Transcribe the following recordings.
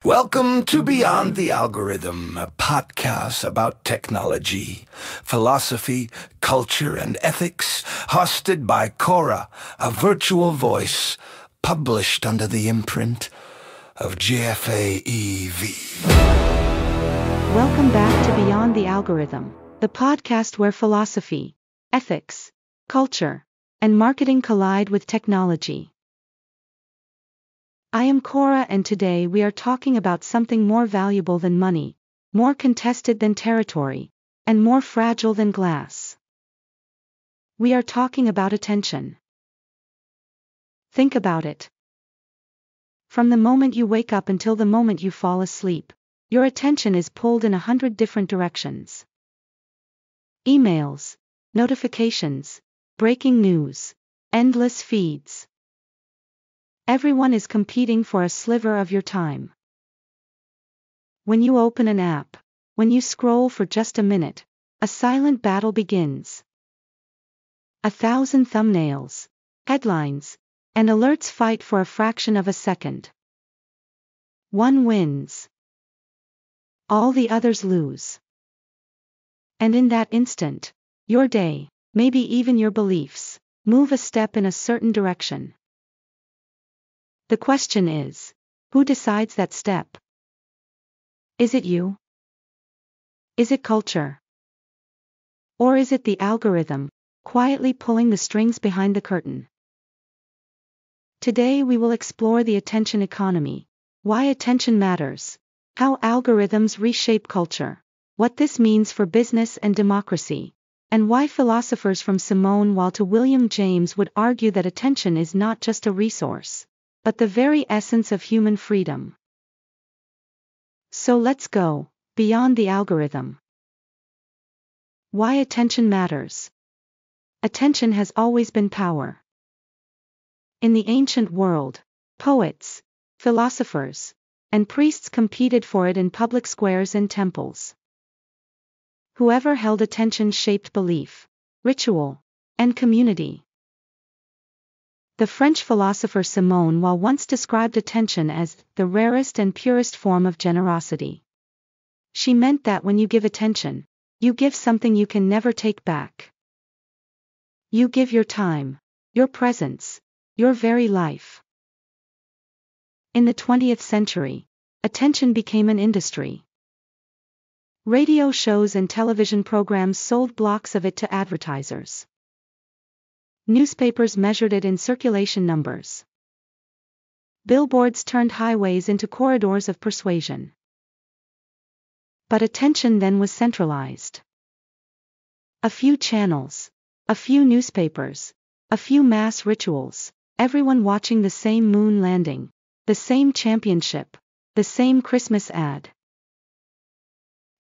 Welcome to Beyond the Algorithm, a podcast about technology, philosophy, culture, and ethics, hosted by Cora, a virtual voice, published under the imprint of GFAEV. Welcome back to Beyond the Algorithm, the podcast where philosophy, ethics, culture, and marketing collide with technology. I am Cora, and today we are talking about something more valuable than money, more contested than territory, and more fragile than glass. We are talking about attention. Think about it. From the moment you wake up until the moment you fall asleep, your attention is pulled in 100 different directions. Emails, notifications, breaking news, endless feeds. Everyone is competing for a sliver of your time. When you open an app, when you scroll for just a minute, a silent battle begins. 1,000 thumbnails, headlines, and alerts fight for a fraction of a second. One wins. All the others lose. And in that instant, your day, maybe even your beliefs, move a step in a certain direction. The question is, who decides that step? Is it you? Is it culture? Or is it the algorithm, quietly pulling the strings behind the curtain? Today we will explore the attention economy, why attention matters, how algorithms reshape culture, what this means for business and democracy, and why philosophers from Simone Weil to William James would argue that attention is not just a resource, but the very essence of human freedom. So let's go, beyond the algorithm. Why attention matters. Attention has always been power. In the ancient world, poets, philosophers, and priests competed for it in public squares and temples. Whoever held attention shaped belief, ritual, and community. The French philosopher Simone Weil once described attention as the rarest and purest form of generosity. She meant that when you give attention, you give something you can never take back. You give your time, your presence, your very life. In the 20th century, attention became an industry. Radio shows and television programs sold blocks of it to advertisers. Newspapers measured it in circulation numbers. Billboards turned highways into corridors of persuasion. But attention then was centralized. A few channels, a few newspapers, a few mass rituals, everyone watching the same moon landing, the same championship, the same Christmas ad.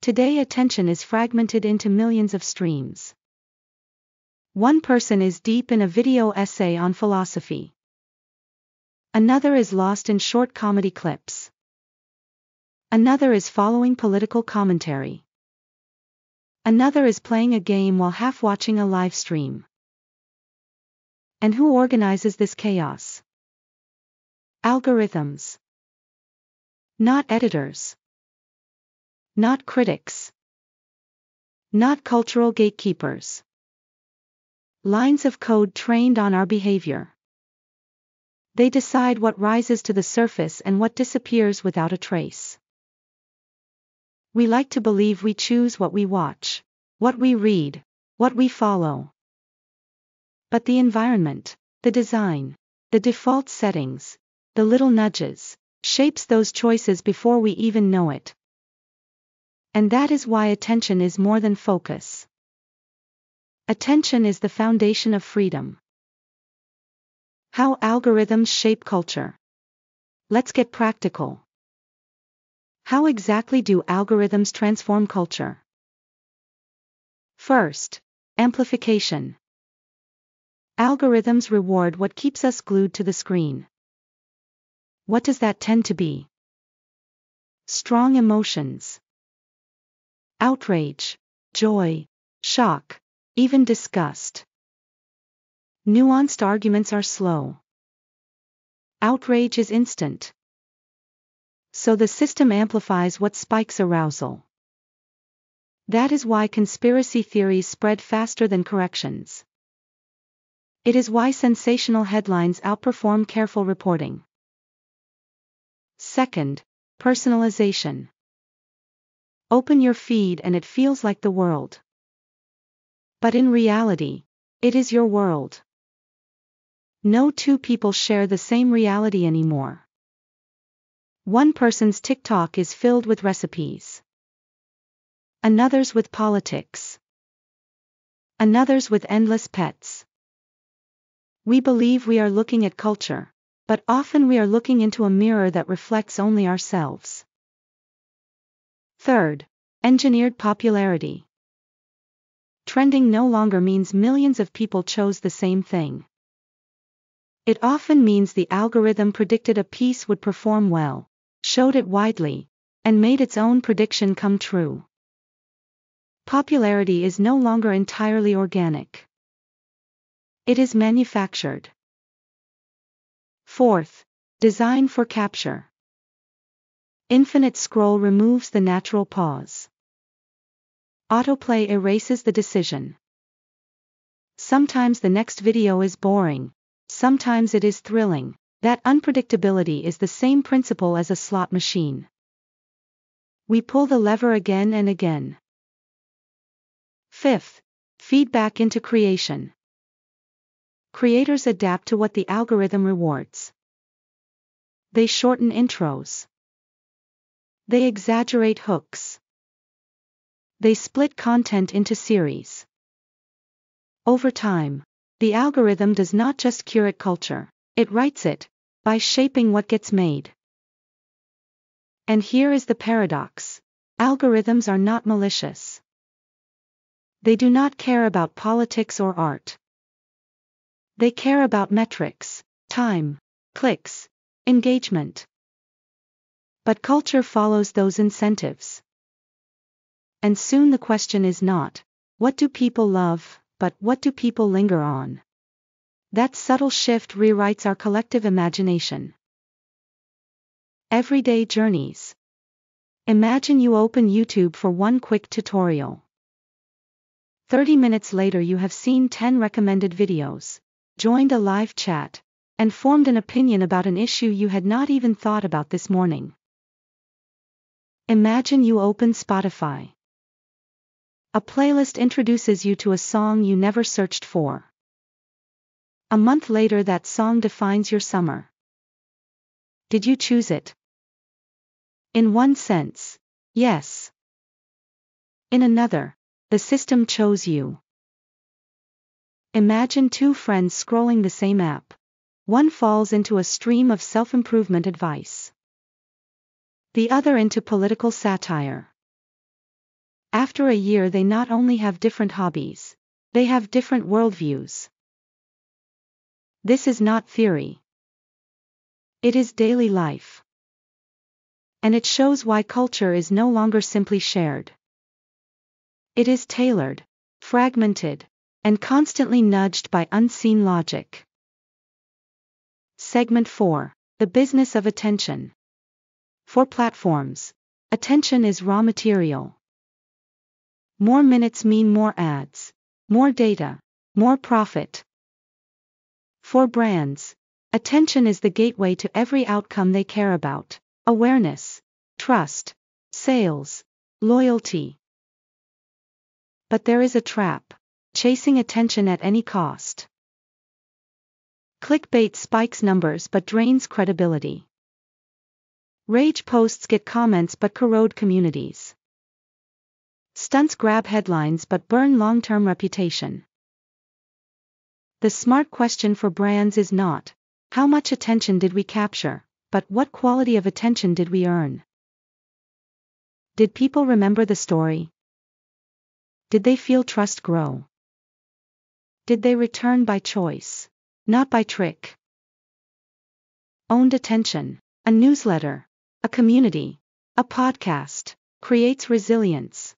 Today attention is fragmented into millions of streams. One person is deep in a video essay on philosophy. Another is lost in short comedy clips. Another is following political commentary. Another is playing a game while half watching a live stream. And who organizes this chaos? Algorithms. Not editors. Not critics. Not cultural gatekeepers. Lines of code trained on our behavior. They decide what rises to the surface and what disappears without a trace. We like to believe we choose what we watch, what we read, what we follow. But the environment, the design, the default settings, the little nudges, shapes those choices before we even know it. And that is why attention is more than focus. Attention is the foundation of freedom. How algorithms shape culture. Let's get practical. How exactly do algorithms transform culture? First, amplification. Algorithms reward what keeps us glued to the screen. What does that tend to be? Strong emotions. Outrage, joy, shock, even disgust. Nuanced arguments are slow. Outrage is instant. so the system amplifies what spikes arousal. That is why conspiracy theories spread faster than corrections. It is why sensational headlines outperform careful reporting. Second, personalization. Open your feed and it feels like the world. But in reality, it is your world. No two people share the same reality anymore. One person's TikTok is filled with recipes. Another's with politics. Another's with endless pets. We believe we are looking at culture, but often we are looking into a mirror that reflects only ourselves. Third, engineered popularity. Trending no longer means millions of people chose the same thing. It often means the algorithm predicted a piece would perform well, showed it widely, and made its own prediction come true. Popularity is no longer entirely organic. It is manufactured. Fourth, design for capture. Infinite scroll removes the natural pause. Autoplay erases the decision. Sometimes the next video is boring, sometimes it is thrilling. That unpredictability is the same principle as a slot machine. We pull the lever again and again. Fifth, feedback into creation. Creators adapt to what the algorithm rewards. They shorten intros. They exaggerate hooks. They split content into series. Over time, the algorithm does not just curate culture, it writes it, by shaping what gets made. And here is the paradox. Algorithms are not malicious. They do not care about politics or art. They care about metrics, time, clicks, engagement. But culture follows those incentives. And soon the question is not, what do people love, but what do people linger on? That subtle shift rewrites our collective imagination. Everyday journeys. Imagine you open YouTube for one quick tutorial. 30 minutes later you have seen 10 recommended videos, joined a live chat, and formed an opinion about an issue you had not even thought about this morning. Imagine you open Spotify. A playlist introduces you to a song you never searched for. A month later that song defines your summer. Did you choose it? In one sense, yes. In another, the system chose you. Imagine two friends scrolling the same app. One falls into a stream of self-improvement advice. The other into political satire. After a year they not only have different hobbies, they have different worldviews. This is not theory. It is daily life. And it shows why culture is no longer simply shared. It is tailored, fragmented, and constantly nudged by unseen logic. Segment 4. The business of attention. For platforms, attention is raw material. More minutes mean more ads, more data, more profit. For brands, attention is the gateway to every outcome they care about: awareness, trust, sales, loyalty. But there is a trap: chasing attention at any cost. Clickbait spikes numbers but drains credibility. Rage posts get comments but corrode communities. Stunts grab headlines but burn long-term reputation. The smart question for brands is not, how much attention did we capture, but what quality of attention did we earn? Did people remember the story? Did they feel trust grow? Did they return by choice, not by trick? Owned attention, a newsletter, a community, a podcast, creates resilience.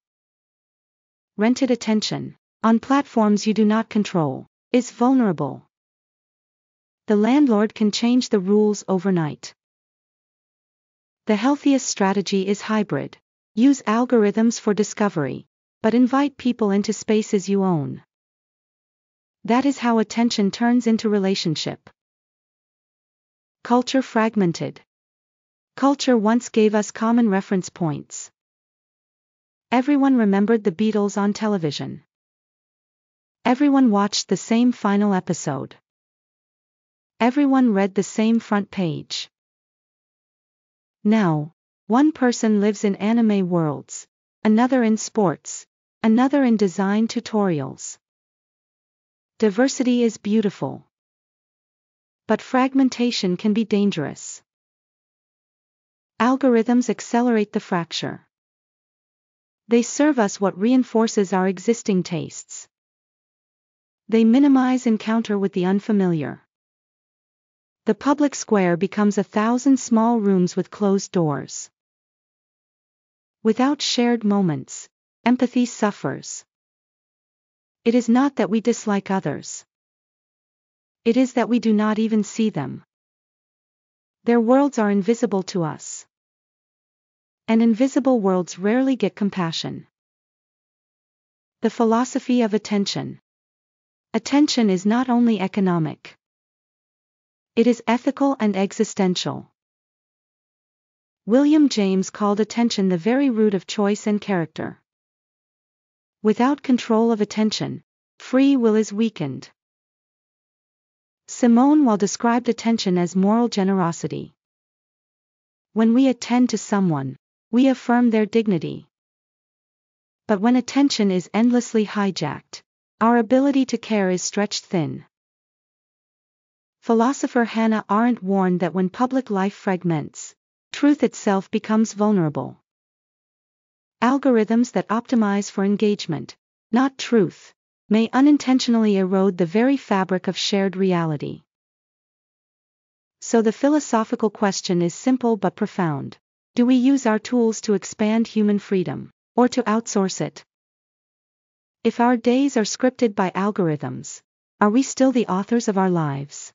Rented attention, on platforms you do not control, is vulnerable. The landlord can change the rules overnight. The healthiest strategy is hybrid. Use algorithms for discovery, but invite people into spaces you own. That is how attention turns into relationship. Culture fragmented. Culture once gave us common reference points. Everyone remembered the Beatles on television. Everyone watched the same final episode. Everyone read the same front page. Now, one person lives in anime worlds, another in sports, another in design tutorials. Diversity is beautiful. But fragmentation can be dangerous. Algorithms accelerate the fracture. They serve us what reinforces our existing tastes. They minimize encounter with the unfamiliar. The public square becomes 1,000 small rooms with closed doors. Without shared moments, empathy suffers. It is not that we dislike others. It is that we do not even see them. Their worlds are invisible to us. And invisible worlds rarely get compassion. The philosophy of attention. Attention is not only economic. It is ethical and existential. William James called attention the very root of choice and character. Without control of attention, free will is weakened. Simone Weil described attention as moral generosity. When we attend to someone, we affirm their dignity. But when attention is endlessly hijacked, our ability to care is stretched thin. Philosopher Hannah Arendt warned that when public life fragments, truth itself becomes vulnerable. Algorithms that optimize for engagement, not truth, may unintentionally erode the very fabric of shared reality. So the philosophical question is simple but profound. Do we use our tools to expand human freedom, or to outsource it? If our days are scripted by algorithms, are we still the authors of our lives?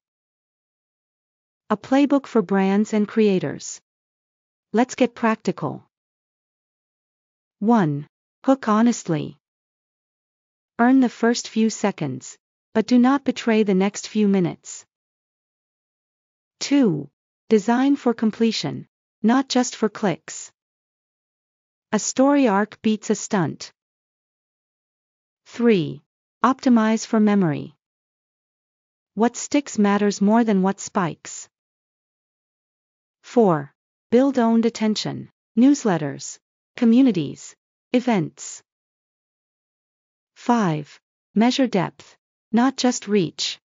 A playbook for brands and creators. Let's get practical. 1. Hook honestly. Earn the first few seconds, but do not betray the next few minutes. 2. Design for completion, not just for clicks. A story arc beats a stunt. 3. Optimize for memory. What sticks matters more than what spikes. 4. Build owned attention, newsletters, communities, events. 5. Measure depth, not just reach.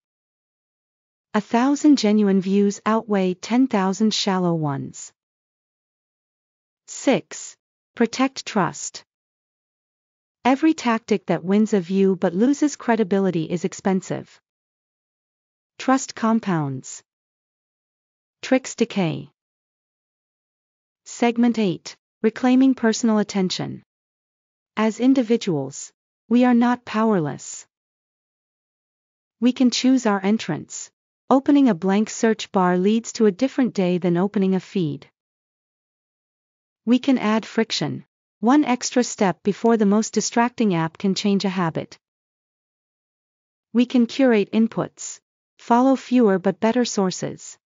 1,000 genuine views outweigh 10,000 shallow ones. 6. Protect trust. Every tactic that wins a view but loses credibility is expensive. Trust compounds. Tricks decay. Segment 8. Reclaiming personal attention. As individuals, we are not powerless. We can choose our entrance. Opening a blank search bar leads to a different day than opening a feed. We can add friction. One extra step before the most distracting app can change a habit. We can curate inputs. Follow fewer but better sources.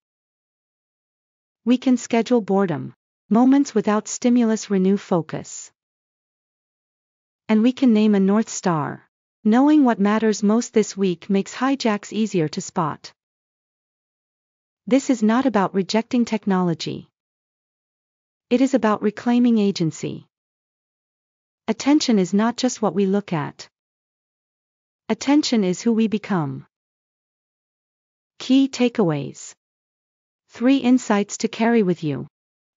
We can schedule boredom. Moments without stimulus renew focus. And we can name a North Star. Knowing what matters most this week makes hijacks easier to spot. This is not about rejecting technology. It is about reclaiming agency. Attention is not just what we look at. Attention is who we become. Key takeaways. 3 insights to carry with you.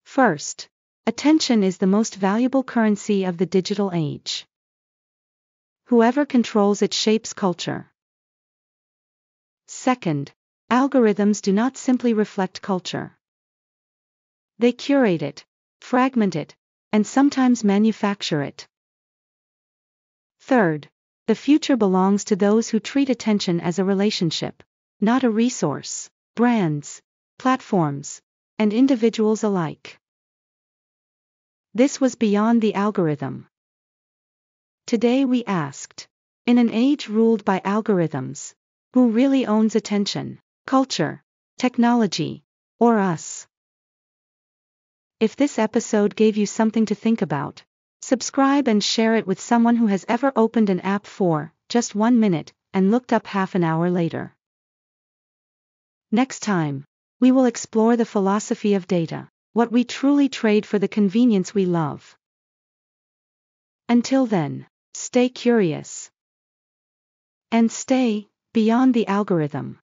First, attention is the most valuable currency of the digital age. Whoever controls it shapes culture. Second, algorithms do not simply reflect culture. They curate it, fragment it, and sometimes manufacture it. Third, the future belongs to those who treat attention as a relationship, not a resource. Brands, platforms, and individuals alike. This was Beyond the Algorithm. Today we asked, in an age ruled by algorithms, who really owns attention, culture, technology, or us? If this episode gave you something to think about, subscribe and share it with someone who has ever opened an app for just 1 minute and looked up half an hour later. Next time, we will explore the philosophy of data, what we truly trade for the convenience we love. Until then, stay curious and stay beyond the algorithm.